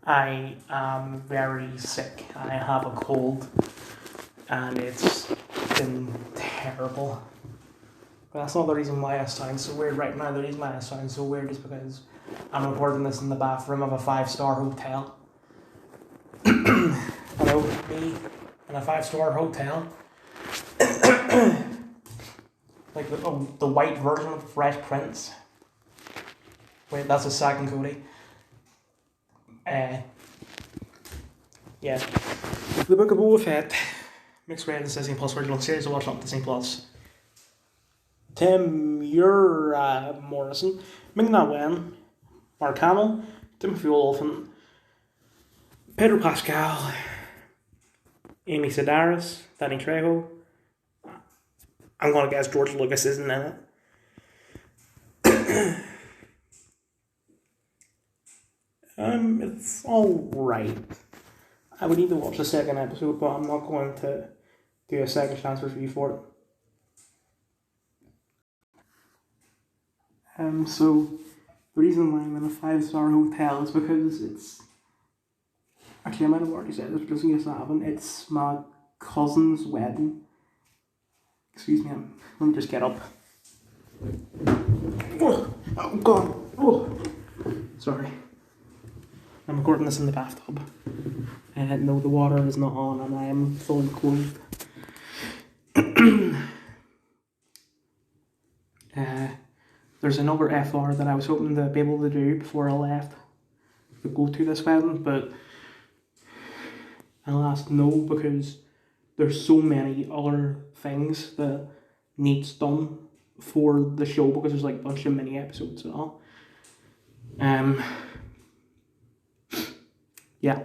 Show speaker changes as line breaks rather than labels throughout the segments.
I am very sick. I have a cold, and it's been terrible. But that's not the reason why I sound so weird right now. The reason why I sound so weird is because I'm recording this in the bathroom of a 5-star hotel. Hello, me in a 5-star hotel. Like the white version of Fresh Prince. Wait, that's a second Cody. Yeah. The Book of Boba Fett. Mixed rated Disney Plus original series to watch on Disney Plus. Tim Morrison, Ming-Na Wen, Mark Hamill, Timothy Olyphant, Pedro Pascal, Amy Sedaris, Danny Trejo. I'm gonna guess George Lucas isn't in it. It's alright. I would need to watch the second episode, but I'm not going to do a second chance review for it. So the reason why I'm in a 5-star hotel is because it's actually, I might have already said this, but just in case I haven't, it's my cousin's wedding. Excuse me, let me just get up. Oh god. Oh. Sorry. I'm recording this in the bathtub. No, the water is not on and I am fully clothed. There's another FR that I was hoping to be able to do before I left to go to this wedding, but alas no, because there's so many other things that needs done for the show, because there's like a bunch of mini episodes and all. Yeah.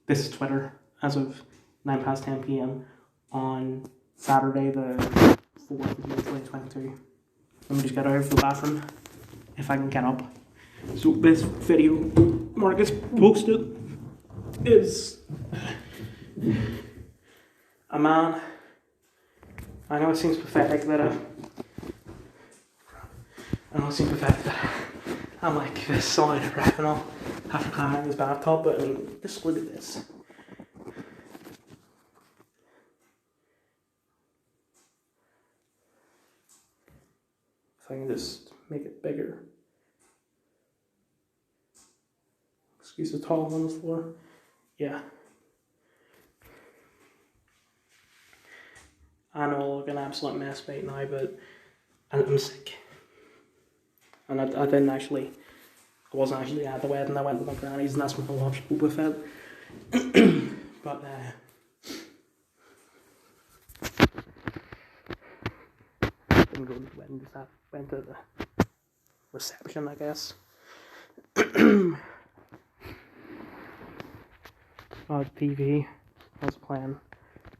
This is Twitter as of 9 past 10 p.m. on Saturday the 4th of May 2022. Let me just get out of the bathroom if I can get up. So this video Marcus posted is a man. I know it seems pathetic that I'm like this solid ref and all after climbing in this bathtub, but I mean, just look at this. If I can just make it bigger. Excuse the towel on the floor. Yeah. I know I look an absolute mess right now, but I'm sick. And I wasn't actually at the wedding. I went to my granny's and that's when I watched Boba Fett. But didn't go to the wedding, just went to the reception, I guess. TV, I was playing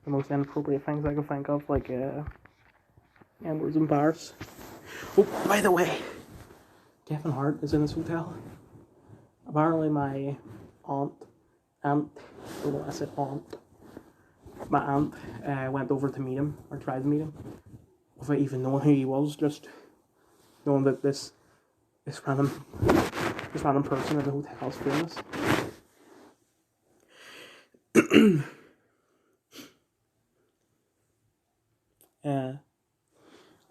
the most inappropriate things I could think of, like N-words and bars. Oh, by the way, Kevin Hart is in this hotel. Apparently my my aunt went over to meet him, or tried to meet him, without even knowing who he was, just knowing that this random person in the hotel is famous.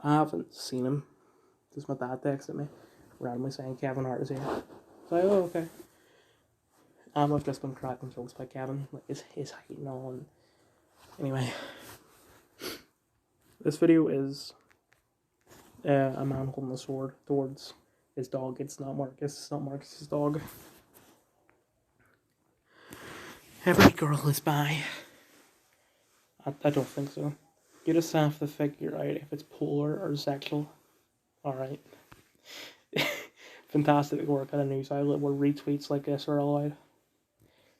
I haven't seen him. Just my dad texted me randomly saying Kevin Hart is here. So like, oh, okay. I've just been cracking jokes by Kevin, like his height and all. And anyway, this video is a man holding a sword towards his dog. It's not Marcus's dog. Every girl is bi. I don't think so. You just have to figure out if it's polar or sexual. Alright. Fantastic work at a news outlet where retweets like this are allowed.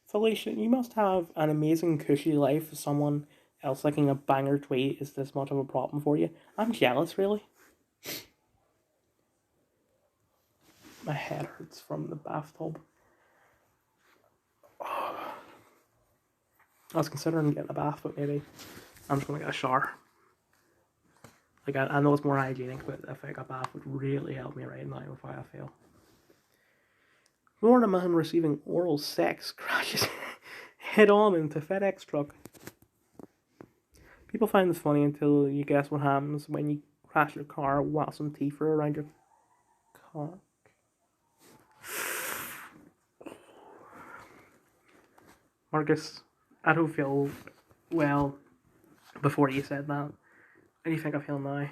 Felicia, you must have an amazing cushy life if someone else liking a banger tweet is this much of a problem for you. I'm jealous, really. My head hurts from the bathtub. Oh. I was considering getting a bath, but maybe I'm just going to get a shower. Like, I know it's more hygienic, but I think a bath would really help me right now with how I feel. Florida man receiving oral sex crashes head-on into FedEx truck. People find this funny until you guess what happens when you crash your car while some teeth are around your cock. Marcus, I don't feel well before you said that. How do you think I feel now?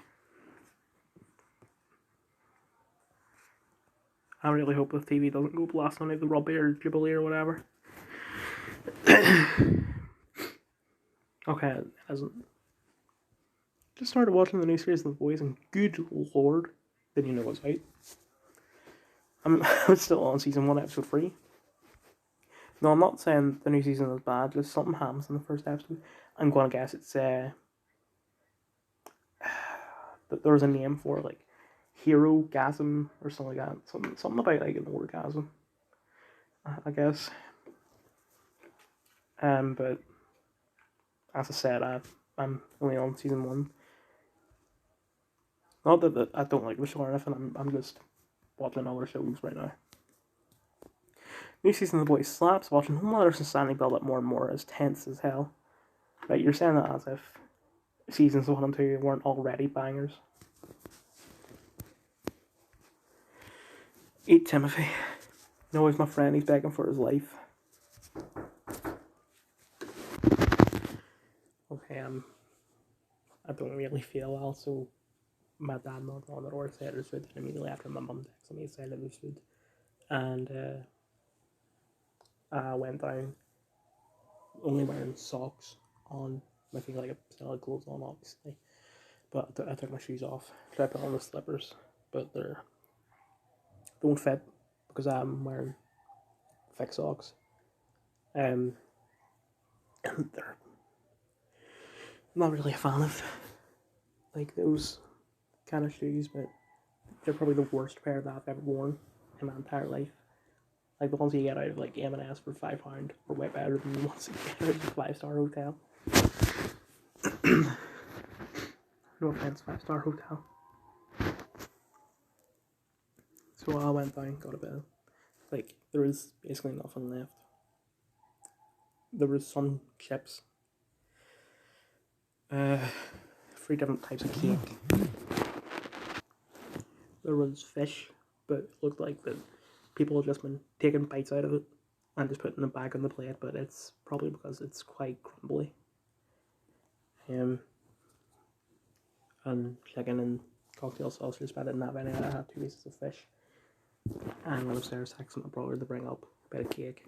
I really hope the TV doesn't go blast on the Robbie or Jubilee or whatever. Okay, it hasn't. Just started watching the new series of The Boys, and good lord, didn't you know it was out? I'm still on season 1, episode 3. No, I'm not saying the new season is bad, just something happens in the first episode. I'm gonna guess it's there was a name for it, like hero gasm or something like that. Something about like an orgasm, I guess. But as I said, I'm only on season 1. Not that I don't like the show or anything. I'm just watching other shows right now. New season of The Boys slaps. Watching Homelander and Sandy build up more and more as tense as hell. Right, you're saying that as if seasons 1 and 2 weren't already bangers. Eat Timothy. No, he's my friend. He's begging for his life. Okay, I don't really feel well, so my dad knocked on the door, said there's food, and immediately after my mum texted me, said there's food. And I went down, only wearing socks on my feet, like a set of clothes on, obviously. But I took my shoes off, tried to put on the slippers, but they don't fit because I'm wearing thick socks. And they're not really a fan of like those kind of shoes, but they're probably the worst pair that I've ever worn in my entire life. Like the ones you get out of like M&S for £5 are way better than the ones you get out of a 5-star hotel. No offense, 5-star hotel. So I went down, got a bit. Like there was basically nothing left. There was some chips. 3 different types of cake. There was fish, but it looked like that people had just been taking bites out of it and just putting it back on the plate, but it's probably because it's quite crumbly. And chicken and cocktail sausages, but I didn't have any. I had 2 pieces of fish. And went upstairs, texting my brother to bring up a bit of cake,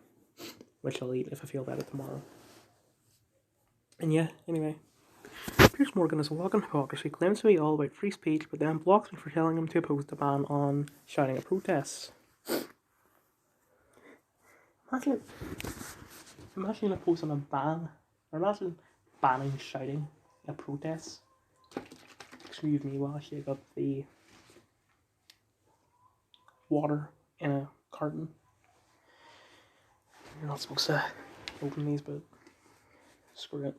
which I'll eat if I feel better tomorrow. And yeah, anyway. Piers Morgan is a walking hypocrisy, claims to be all about free speech, but then blocks me for telling him to oppose the ban on shouting at protests. Imagine opposing a ban, or imagine banning shouting at protests. Excuse me while I shake up the water in a carton. You're not supposed to open these, but screw it.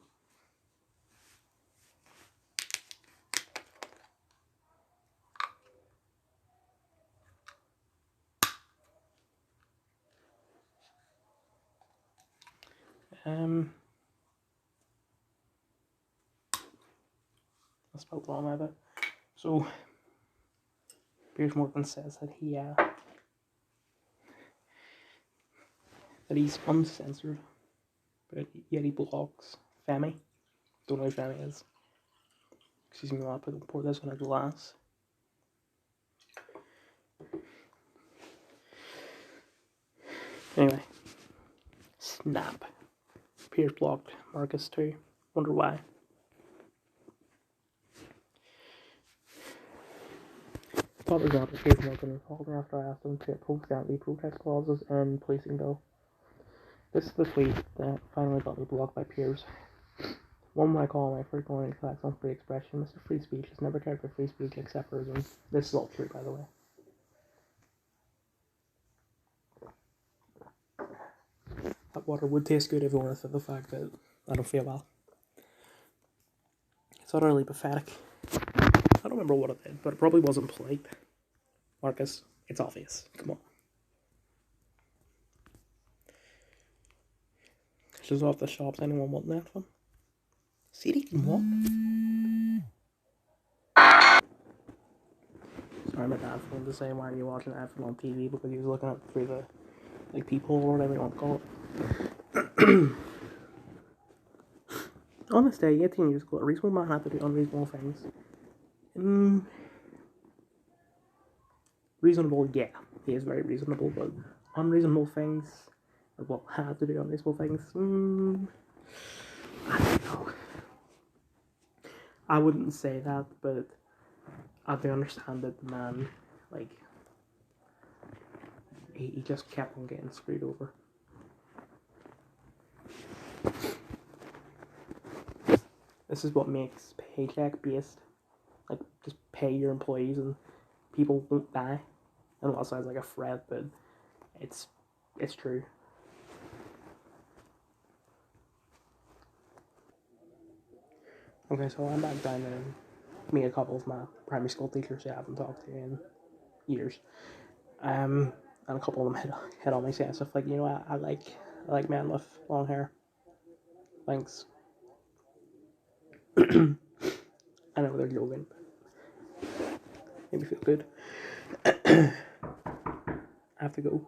I spelled wrong about it. So, Piers Morgan says that he's uncensored, but yet he blocks Femi. Don't know who Femi is. Excuse me while I pour this in a glass. Anyway, snap. Piers blocked Marcus too. Wonder why. Thought it was after Piers Morgan called me after I asked him to oppose the anti-protest clauses in policing bill. This is the tweet that finally got me blocked by Piers. One might call my first warning attacks on free expression. Mr. Free Speech has never cared for free speech except for his own. This is all true, by the way. That water would taste good if it weren't for the fact that I don't feel well. It's utterly pathetic. I don't remember what it did, but it probably wasn't polite. Marcus, it's obvious. Come on. Just off the shops, anyone want that one? CD can what? Sorry, my dad phoned to say, why are you watching that on TV? Because he was looking up through the, like, peephole or whatever you want to call it. On this day, 18 years ago, a reasonable man had to do unreasonable things. Reasonable, yeah. He is very reasonable, but unreasonable things, well, had to do unreasonable things, I don't know. I wouldn't say that, but I do understand that the man, like, he just kept on getting screwed over. This is what makes paycheck based. Like, just pay your employees and people won't die. I know that sounds like a threat, but it's true. Okay, so I'm back down to meet a couple of my primary school teachers who I haven't talked to in years. And a couple of them hit on me saying stuff like, you know, I like men with long hair. Thanks. I know they're joking. Made me feel good. I have to go.